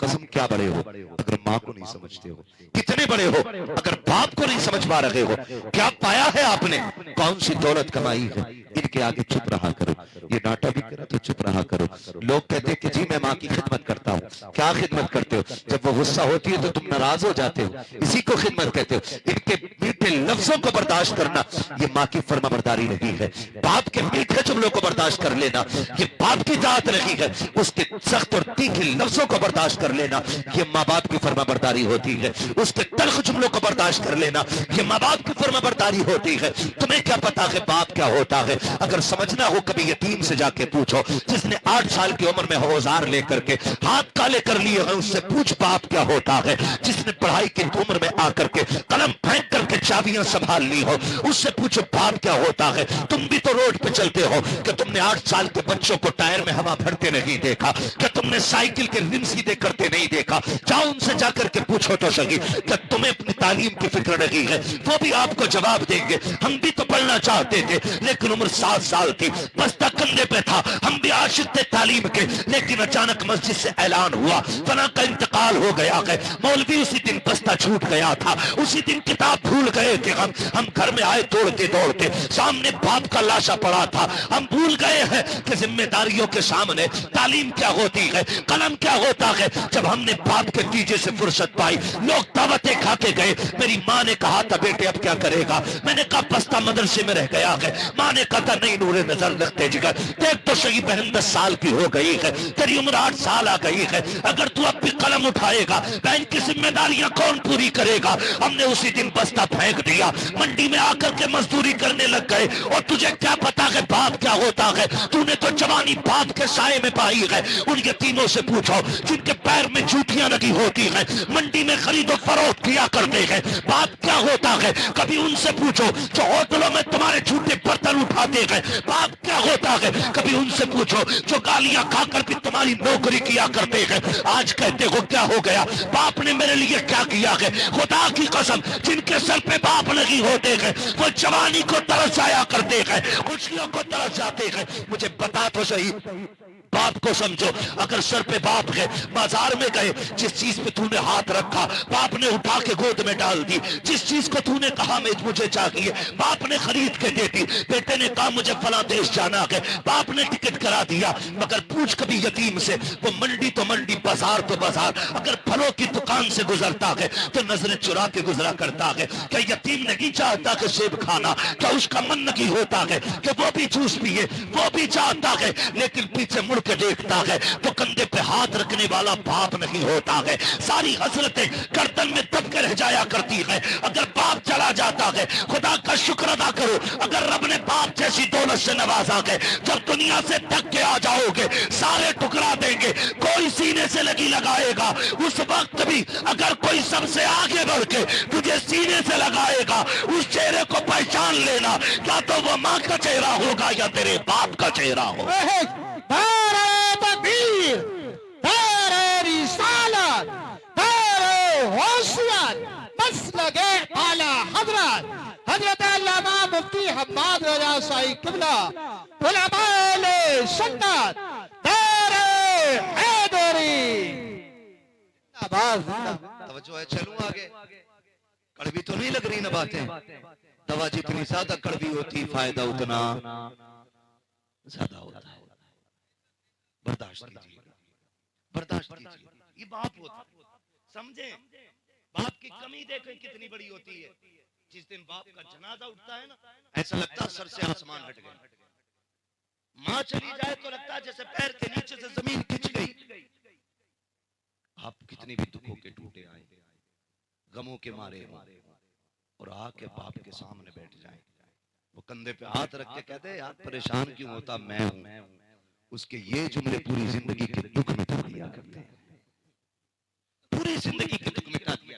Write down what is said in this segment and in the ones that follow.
कसम क्या बड़े हो अगर माँ को नहीं समझते हो, कितने बड़े हो अगर बाप को नहीं समझ पा रहे हो। क्या पाया है आपने, कौन सी दौलत कमाई है, इनके आगे चुप रहा करो। ये नाटक भी करा तो चुप रहा करो। लोग कहते हैं कि जी मैं माँ की खिदमत करता हूँ। क्या खिदमत करते हो, जब वो गुस्सा होती है तो तुम नाराज हो जाते हो, इसी को खिदमत कहते हो। इनके मीठे लफ्जों को बर्दाश्त करना ये माँ की फर्माबरदारी नहीं है। बाप के मीठे जुमलों को बर्दाश्त कर लेना ये बाप की जात नहीं है। उसके सख्त और तीखे लफ्जों को बर्दाश्त कर लेना ये माँ बाप की फर्माबरदारी होती है। उसके तल्ख जुमलों को बर्दाश्त कर लेना ये माँ बाप की फर्माबरदारी होती है। तुम्हें क्या पता है बाप क्या होता है। अगर समझना हो कभी यतीम से जाके पूछो, जिसने 8 साल की उम्र में औजार लेकर के हाथ काले कर लिए हैं, उससे पूछ बाप क्या होता है। जिसने पढ़ाई की उम्र में आकर के कलम फेंक करके चाबियां संभाल ली हो, उससे पूछो बाप क्या होता है। तुम भी तो रोड पे चलते हो, कि तुमने 8 साल के बच्चों को टायर में हवा भरते नहीं देखा, क्या तुमने साइकिल के रिम सीधे करते नहीं देखा। जाओ उनसे जाकर के पूछो तो सही, क्या तुम्हें अपनी तालीम की फिक्र नहीं है। वो भी आपको जवाब देंगे, हम भी तो पढ़ना चाहते थे लेकिन उम्र 7 साल थी, बस्ता कंधे पे था, हम भी आशिक थे तालीम के, लेकिन अचानक मस्जिद से ऐलान हुआ फला का इंतकाल हो गया है। मौलवी उसी दिन बस्ता छूट गया था, उसी दिन किताब भूल गए थे। हम घर में आए दौड़ते दौड़ते, सामने बाप का लाशा पड़ा था। हम भूल गए हैं कि जिम्मेदारियों के सामने तालीम क्या होती है, कलम क्या होता है। जब हमने बाप के दीजे से फुर्सत पाई, लोग दावतें खा के गए। मेरी माँ ने कहा था बेटे अब क्या करेगा, मैंने कहा बस्ता मदरसे में रह गया है। माँ ने कहा था नहीं नूरे नजर रखते जिगर, देख तो सही बहन 10 साल की हो गई है, तेरी उम्र 8 साल आ गई है। अगर तू अब भी कलम उठाएगा बहन की जिम्मेदारियां कौन पूरी करेगा। हमने उसी दिन बस्ता फेंक दिया, मंडी में आकर के मजदूरी करने लग गए। और तुझे क्या पता है बाप क्या होता है। तूने तो जवानी बाप के साए में पाई है। उन यतीमों से पूछो जिनके पैर में जूतियां लगी होती है, मंडी में खरीदो फरोख्त किया करते हैं, बाप क्या होता है। कभी उनसे पूछो जो होटलों में तुम्हारे झूठे बर्तन उठाते हैं, बाप क्या होता है। कभी उनसे पूछो जो गालियां खाकर भी तुम्हारी नौकरी किया करते हैं, आज कहते हो क्या हो गया, बाप ने मेरे लिए क्या किया है। खुदा की कसम जिनके सर पे बाप नहीं होते हैं वो जवानी को तरस जाया करते हैं, खुशियों को तरस जाते हैं। मुझे बता तो सही, बाप को समझो। अगर सर पे बाप है, बाजार में गए, जिस चीज पे तूने हाथ रखा बाप ने उठा के गोद में डाल दी। जिस चीज को तूने कहा मैं मुझे चाहिए, बाप ने खरीद के दे दी। बेटे ने कहा मुझे फला देश जाना है, बाप ने टिकट करा दिया। मगर पूछ कभी यतीम से, वो मंडी तो मंडी, बाजार तो बाजार, अगर फलों की दुकान से गुजरता है तो नजरें चुरा के गुजरा करता है। क्या यतीम नहीं चाहता कि सेब खाना, क्या उसका मन नहीं होता है कि वो भी जूस पिए, वो भी चाहता है, लेकिन पीछे मुड़ के देखता है तो कंधे पे हाथ रखने वाला बाप नहीं होता है। सारी हसरतें गर्दन में दब के रह जाया करती है अगर बाप चला जाता है। खुदा का शुक्र अदा करो अगर रब ने बाप जैसी दौलत से नवाजा है। जब दुनिया से थक के आ जाओगे सारे टुकड़ा देंगे, कोई सीने से लगी लगाएगा। उस वक्त भी अगर कोई सबसे आगे बढ़ के तुझे सीने से लगाएगा, उस चेहरे को पहचान लेना, या तो वो माँ का चेहरा होगा या तेरे बाप का चेहरा होगा। तेरे तकबीर, तेरे रिसालत, तेरे होशियत, बस लगे आला हजरत हजरत अल्लामा मुफ्ती हम्माद रजा शाही किबला उलमाए सुन्नत तेरे हैदरी। तवज्जो है, चलूं आगे। कड़वी तो नहीं लग रही ना बातें। दवा जितनी ज्यादा कड़वी होती फायदा उतना ज्यादा होता है। बर्दाश्त कीजिए, बर्दाश्त कीजिए। ये बाप होता है, समझे। बाप की कमी देखें कितनी बड़ी होती है। जिस दिन बाप का जनाजा उठता है ना, ऐसा लगता है सर से आसमान हट गया। माँ चली जाए तो लगता है जैसे पैर के नीचे से जमीन खिंच गई। आप कितनी भी दुखों के टूटे आए, गमों के मारे हो, और आके बाप के सामने बैठ जाए, वो कंधे पे हाथ रख के कहते यार परेशान क्यों होता, मैं हूं। उसके ये जुमले पूरी जिंदगी के दुख मिटा दिया करते हैं, पूरी जिंदगी के दुख मिटा दिया।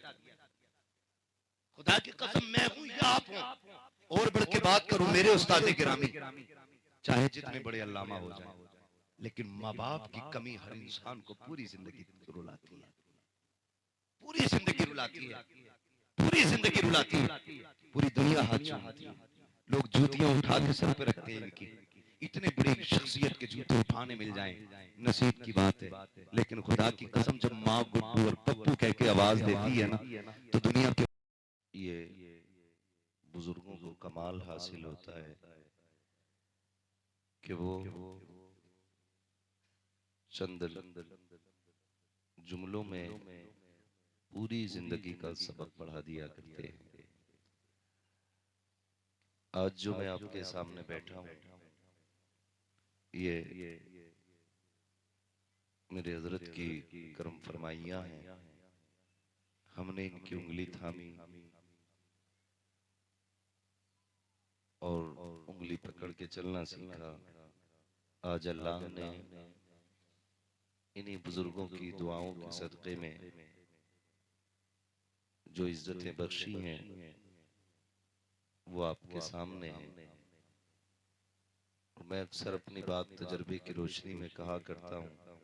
खुदा की कसम मैं हूं या आप हो। और बढ़ के बात करूं मेरे उस्ताद गिरामी, चाहे जितने बड़े अल्लामा हो जाए, लेकिन माँ बाप की कमी हर इंसान को पूरी जिंदगी रुलाती है, पूरी जिंदगी रुलाती है, पूरी जिंदगी रुलाती है। पूरी दुनिया हाथ जोड़ती है, लोग जूतियां उठा के सर पे रखते हैं इनकी, इतने बड़ी शख्सियत के जूते उठाने मिल जाएं, नसीब की बात है। लेकिन खुदा की कसम, जब माँ गुड्डू और पप्पू कह के आवाज देती है ना, तो दुनिया के ये बुजुर्गों को कमाल हासिल होता है कि वो चंद जुमलों में पूरी जिंदगी का सबक पढ़ा दिया करते हैं। आज जो मैं आपके सामने बैठा हूँ, ये मेरे हजरत की करम फरमाइयाँ हैं। हमने इनकी उंगली थामी और उंगली पकड़ के चलना सीखा। आज अल्लाह ने इन्हीं बुजुर्गों की दुआओं के सदक़े में जो इज्जतें बख्शी हैं वो आपके सामने हैं। मैं अक्सर अपनी बात तजर्बे की रोशनी में कहा करता हूँ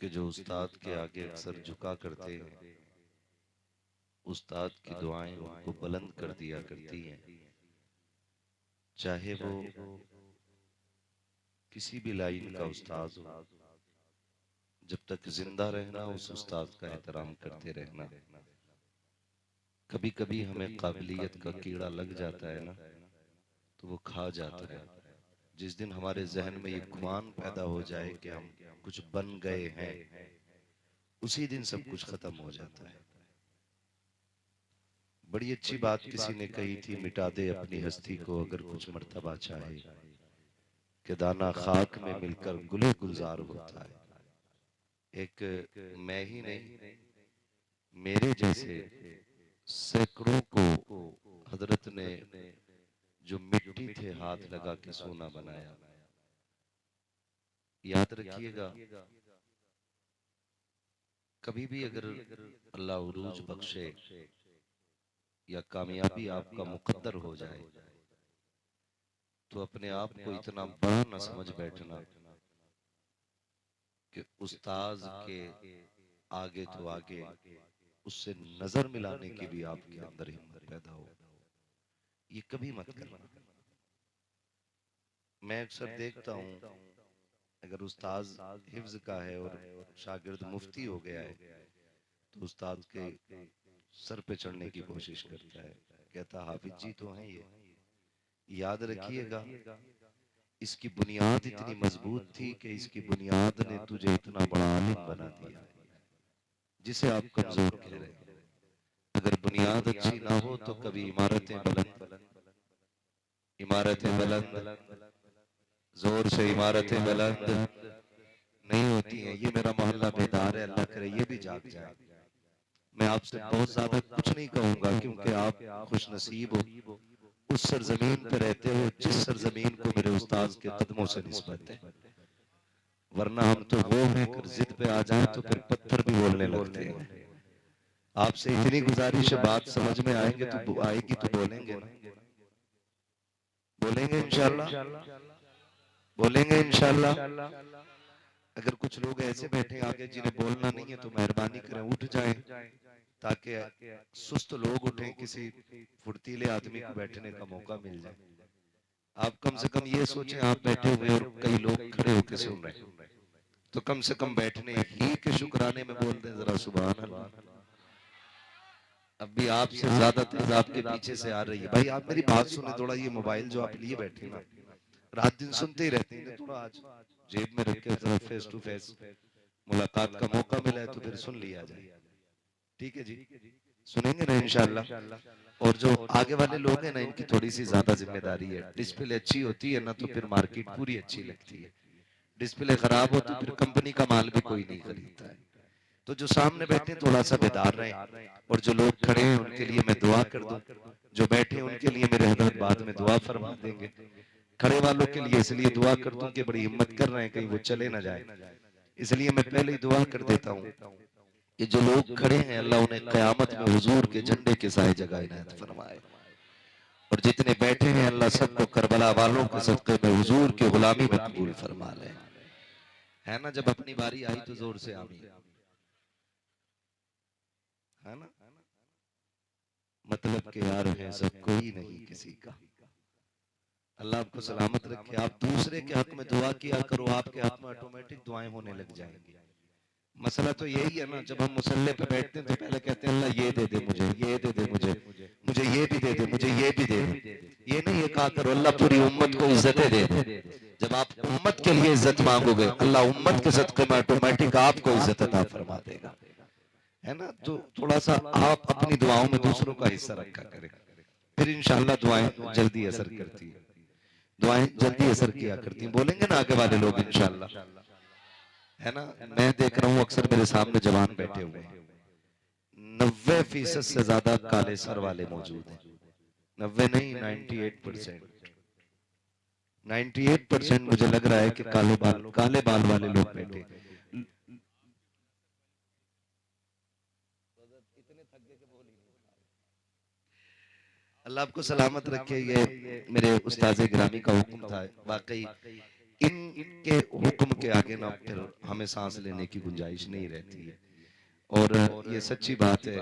कि जो उस्ताद के आगे अक्सर झुका करते हैं, उस्ताद की दुआएं उनको बुलंद कर दिया करती हैं। चाहे वो किसी भी लाइन का उस्ताद हो, जब तक जिंदा रहना उस उस्ताद का एहतराम करते रहना। कभी कभी हमें काबिलियत का कीड़ा लग जाता है ना, तो वो खा जाता है। जिस दिन हमारे जहन में ये गुमान पैदा हो जाए कि हम कुछ बन गए हैं, उसी दिन सब कुछ खत्म हो जाता है। बड़ी अच्छी बात किसी ने कही थी, मिटा दे अपनी हस्ती को अगर कुछ मर्तबा चाहे, कि दाना खाक में मिलकर गुले गुलजार होता है। एक मैं ही नहीं, मेरे जैसे सैकड़ों को हजरत ने जो मिट्टी थे हाथ लगा के सोना बनाया। याद रखिएगा, कभी भी अगर अल्लाह उरूज बख्शे या कामयाबी आपका मुकद्दर हो जाए, तो अपने आप को इतना बड़ा न समझ बैठना कि उस्ताद के आगे तो आगे उससे नजर मिलाने की भी आपके अंदर हिम्मत पैदा हो। ये कभी मत करना। मैं अक्सर देखता हूँ, अगर उस्ताद हिफ्ज का है और शागिर्द मुफ्ती हो गया है, तो उस्ताद के सर पे चढ़ने की कोशिश करता है, कहता हाफिज जी तो हैं ये। याद रखिएगा, इसकी बुनियाद इतनी मजबूत थी कि इसकी बुनियाद ने तुझे इतना बड़ा आलिम बना दिया जिसे आप कमजोर कह रहे हैं। अगर बुनियाद अच्छी ना हो तो कभी इमारतें बुलंद, जोर से इमारतें बुलंद नहीं होती हैं। ये मेरा मोहल्ला बेदार है, अल्लाह करे ये भी जाग जाए। मैं आपसे बहुत ज्यादा कुछ नहीं कहूंगा, क्योंकि आप खुश नसीब हो, उस सरजमीन पे रहते हो जिस सरजमीन को मेरे उस्ताद के कदमों से निस्बत है। वरना हम तो वो हैं, कर जिद पे आ जाए तो फिर पत्थर भी बोलने लगते हैं। आपसे इतनी गुजारिश है, बात समझ में आएंगे तो आएगी तो बोलेंगे ना, बोलेंगे इंशाल्लाह, बोलेंगे इंशाल्लाह। अगर कुछ लोग ऐसे बैठे आगे जिन्हें बोलना नहीं है, तो मेहरबानी करें उठ जाएं, ताकि सुस्त लोग उठें, किसी फुर्तीले आदमी को बैठने का मौका मिल जाए। आप कम से कम ये सोचें, आप बैठे हुए और कई लोग खड़े होकर सुन रहे हैं, तो कम से कम बैठने ही के शुक्राने में बोल दें जरा सुभान अल्लाह। अब भी आपसे ज्यादा तेज आपके पीछे से आ रही है। भाई आप मेरी बात सुने थोड़ा, ये मोबाइल जो आप लिए बैठे ना, रात दिन सुनते ही रहते हैं, थोड़ा आज जेब में रख के जरा फेस टू फेस मुलाकात का मौका मिला है तो फिर सुन लिया जाए। ठीक है जी, सुनेंगे ना इंशाल्लाह। और जो आगे वाले लोग हैं ना, इनकी थोड़ी सी ज्यादा जिम्मेदारी है। डिस्प्ले अच्छी होती है ना तो फिर मार्केट पूरी अच्छी लगती है, डिस्प्ले खराब हो तो फिर कंपनी का माल भी कोई नहीं खरीदता है। तो जो सामने बैठे थोड़ा सा बेदार रहे, और जो लोग खड़े हैं उनके लिए मैं दुआ कर दूं, जो बैठे हैं उनके लिए मेरे हजरत बाद में दुआ फरमा देंगे। खड़े वालों के लिए इसलिए दुआ कर दूं कि बड़ी हिम्मत कर रहे हैं, कहीं वो चले ना जाए, इसलिए मैं पहले ही दुआ कर देता हूँ कि जो लोग खड़े हैं अल्लाह उन्हें कयामत में हुजूर के झंडे के साए जगह इनायत फरमाए, और जितने बैठे हैं अल्लाह सबको करबला वालों के सदक़े में हुजूर की गुलामी में कबूल फरमा ले। है ना, जब अपनी बारी आई तो जोर से आमीन, है ना। मतलब के यार है सब कोई नहीं किसी का, अल्लाह आपको सलामत रखे। आप दूसरे के हक में दुआ किया करो, आपके हक में ऑटोमेटिक दुआएं होने लग जाएंगी। मसला तो यही है ना, जब हम मुसल्ले पे बैठते हैं तो पहले कहते हैं अल्लाह ये दे दे मुझे, ये दे दे मुझे, मुझे ये भी दे दे, मुझे ये भी दे दे। ये नहीं ये कहा करो अल्लाह पूरी उम्मत को इज्जतें दे दे। जब आप उम्मत के लिए इज्जत मांगोगे, अल्लाह उम्मत के सदक़े में ऑटोमेटिक आपको इज्जत अता फरमा देगा, है ना। तो थोड़ा सा आप अपनी दुआओं में दूसरों का हिस्सा रखा करें, फिर इंशाअल्लाह दुआएं जल्दी असर करती है, दुआएं जल्दी असर किया करती हैं। बोलेंगे ना आगे वाले लोग इंशाअल्लाह, है ना। मैं देख रहा हूँ अक्सर मेरे सामने जवान बैठे हुए हैं, 90% से ज्यादा काले सर वाले मौजूद हैं। 90 नहीं, 98%। 98% मुझे लग रहा है कि काले बाल वाले लोग बैठे। अल्लाह आपको सलामत रखे। ये मेरे उस्ताज़े गिरामी का हुक्म था। वाकई इनके हुक्म के आगे ना फिर हमें सांस लेने की गुंजाइश नहीं रहती है। और ये सच्ची बात है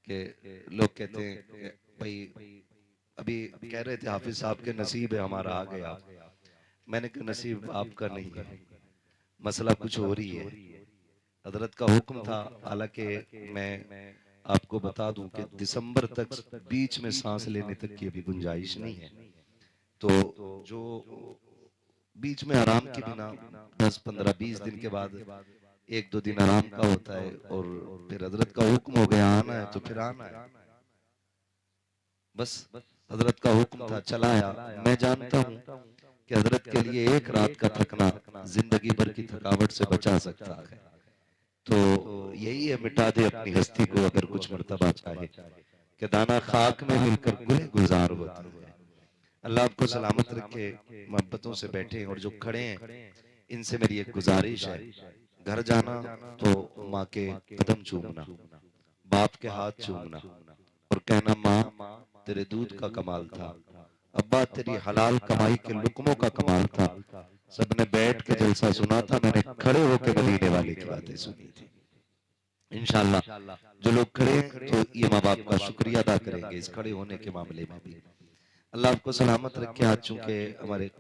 कि लोग कहते हैं कि भाई, अभी कह रहे थे हाफिज साहब के नसीब है हमारा आ गया। मैंने कहा नसीब आपका नहीं है, मसला कुछ और ही है। हजरत का हुक्म था। हालांकि मैं आपको बता दूं कि दिसंबर तक बीच में सांस लेने तक की अभी गुंजाइश नहीं है। तो जो बीच में आराम की बिना 10, 15, 20 दिन के बाद 1, 2 दिन आराम का होता है, और फिर हजरत का हुक्म हो गया आना है तो फिर आना है। बस हजरत का हुक्म था, चला आया। मैं जानता हूँ कि हजरत के लिए एक रात का थकना जिंदगी भर की थकावट से बचा सकता है। तो यही है, मिटा दे अपनी हस्ती को अगर कुछ मर्तबा चाहे, कि दाना खाक में मिलकर गुले गुजार होता है। अल्लाह आपको सलामत रखे। मोहब्बतों से बैठे और जो खड़े हैं, इनसे मेरी एक गुजारिश है, घर जाना तो माँ के कदम चूमना, बाप के हाथ चूमना और कहना माँ तेरे दूध का कमाल था, अब्बा तेरी हलाल कमाई के लुकमों का कमाल था। सबने बैठ के जलसा सुना था, मैंने खड़े होकर मदीने वाले की बातें सुनी थी। इंशाअल्लाह जो लोग खड़े हैं तो ये माँ बाप का शुक्रिया अदा करेंगे इस खड़े होने के मामले में भी। अल्लाह आपको सलामत रखे। आज चूंकि हमारे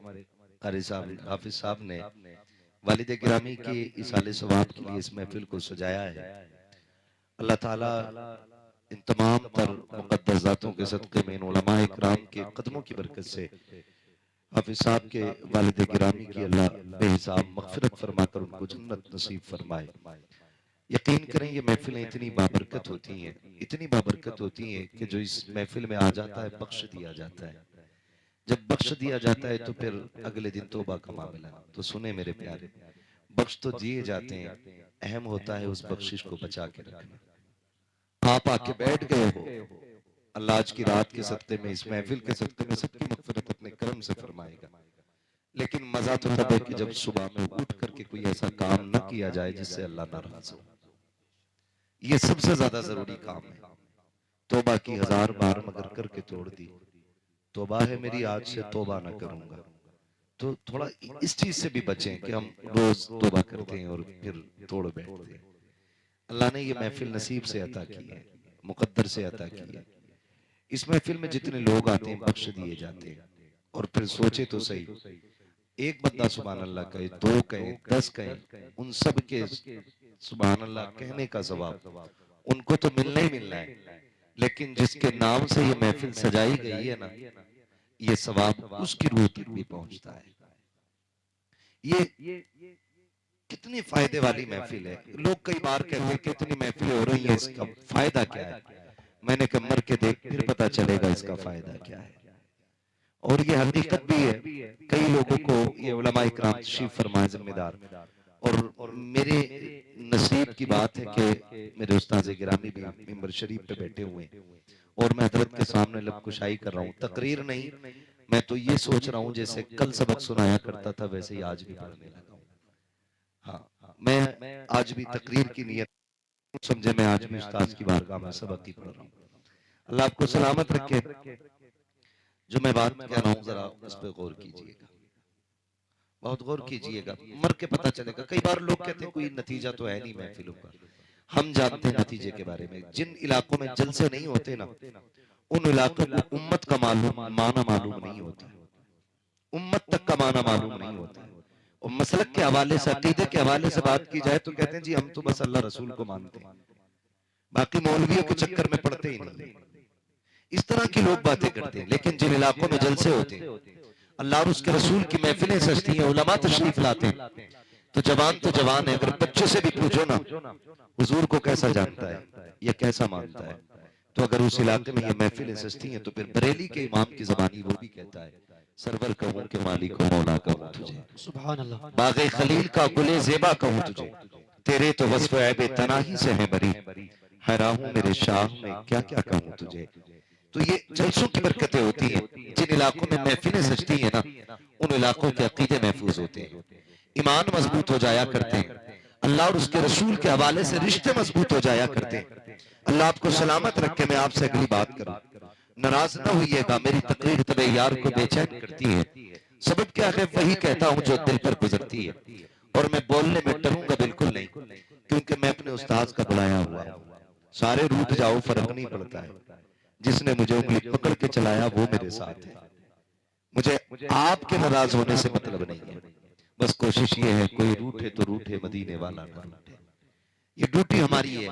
कारी साहब हाफिज साहब ने वालिद गिरामी की इसाले सवाब के लिए इस महफिल को सजाया है, अल्लाह ताला इन तमाम तर मुक़द्दस ज़ातों के सदक़े में इन उलमा इकराम के कदमों की बरकत से हाफिज साहब के वालिद गिरामी की अल्लाह बेहिसाब मग़फ़िरत फरमाकर उनको जन्नत नसीब फरमाए। यकीन करें ये महफिलें इतनी बाबरकत होती हैं, इतनी बाबरकत होती हैं कि जो इस महफिल में आ जाता है बख्श दिया जाता है। जब बख्श दिया जाता है तो फिर अगले दिन तौबा का मामला। तो सुने मेरे प्यारे, बख्श तो दिए जाते हैं, अहम होता है उस बख्शिश को बचा के रखना। आप आके बैठ गए हो, अल्लाह आज की रात के सदक़े में इस महफिल के सदक़े में सबकी मग़फ़िरत अपने करम से फरमाएगा। लेकिन मजा तो तब है कि जब सुबह में उठ करके कोई ऐसा काम न किया जाए जिससे अल्लाह नाराज हो। ये सबसे ज्यादा जरूरी काम है। तौबा की 1000 बार मगर करके तोड़ दी, तौबा है मेरी आज से तौबा ना करूंगा। तो थोड़ा इस चीज से भी बचें कि हम रोज तौबा करते हैं और फिर तोड़ बैठते हैं। अल्लाह ने ये महफिल नसीब से अता की है, मुकद्दर से अता की है। इस महफिल में जितने लोग आते हैं बख्श दिए जाते हैं। और फिर सोचे तो सही, एक बंदा सुभान अल्लाह कहे, 2 कहे, 10 कहे, उन सब के सुभान अल्लाह कहने का सवाब उनको तो मिलना ही मिलना है। लेकिन जिसके नाम से ये महफिल सजाई गई है ना, ये सवाब उसकी रूह तक भी पहुंचता है। ये कितनी फायदे वाली महफिल है। लोग कई बार कहते हैं कितनी महफिल हो रही है, इसका फायदा क्या है। मैंने कहा मर के देख फिर पता चलेगा इसका फायदा क्या है। और ये हकीकत भी है। कई लोगों को ये उलमा इकराम तशरीफ फरमाए जिम्मेदार, और मेरे नसीब की बात है कि मेरे उस्ताद गिरामी भी मिंबर शरीफ पे बैठे हुए हैं और मैं हजरत के सामने लब कुशाई कर रहा हूँ। तकरीर नहीं, मैं तो ये सोच रहा हूँ जैसे कल सबक सुनाया करता था वैसे ही आज भी पढ़ने लगा हूँ। हाँ, मैं आज भी तकरीर की नियत समझे, मैं आज भी उस्ताद की बारगाह में सबक ही पढ़ रहा हूँ। अल्लाह आपको सलामत रखे। जो मैं बात कह रहा हूँ जरा उस पर गौर कीजिएगा, बहुत गौर कीजिएगा, मर के पता चलेगा। कई बार लोग कहते हैं कोई नतीजा तो है नहीं महफिलों का। हम जानते हैं नतीजे के बारे में। जिन इलाकों में जलसे नहीं होते ना, उन इलाकों को उम्मत का मालूम माना मालूम नहीं होता। उम्मत तक का माना मालूम नहीं होता है। और मसलक के हवाले से, अकीदे के हवाले से बात की जाए तो कहते हैं जी हम तो बस अल्लाह रसूल को मानते हैं, बाकी मौलवियों के चक्कर में पड़ते ही नहीं। इस तरह की लोग बातें करते हैं। लेकिन जिन इलाकों में जलसे होते हैं, अल्लाह और उसके रसूल की महफिलें सजती हैं, उलमा तशरीफ लाते हैं, तो जवान है, अगर बच्चे से भी पूछो ना हुजूर को कैसा जानता है या कैसा मानता है, तो अगर उस इलाके में ये महफिलें सजती हैं तो फिर बरेली के इमाम की जबानी वो भी कहता है सरवर कहूं के मालिक को मौला कहूं तुझे, सुभान अल्लाह। बागे खलील का गुले जेबा कहूं तुझे, तेरे तो वस्फ ऐबे तनाही से है बरी, हैरान हूं मेरे शाह में क्या क्या कहूं तुझे। तो ये जलसों की बरकतें होती हैं। जिन इलाकों में महफिलें सजती हैं ना, उन इलाकों के अकीदे महफूज होते हैं, ईमान मजबूत हो जाया करते हैं, अल्लाह और उसके रसूल के हवाले से रिश्ते मजबूत हो जाया करते हैं। अल्लाह आपको सलामत रखे। मैं आपसे अगली बात करूं, नाराज न होइएगा, मेरी तकरीर तबे यार को बेचैन करती है। सबब क्या है, वही कहता हूं जो दिल पर गुजरती है, और मैं बोलने में डरूंगा बिल्कुल नहीं, क्योंकि मैं अपने उस्ताद का बुलाया हुआ हूं। सारे रूठ जाओ फर्क नहीं पड़ता है, जिसने मुझे उंगली पकड़ के चलाया वो मेरे साथ है। मुझे आपके नाराज होने से मतलब नहीं है, बस कोशिश ये है कोई रूठे तो रूठे, मदीने वाला ना रूठे। ये ड्यूटी हमारी है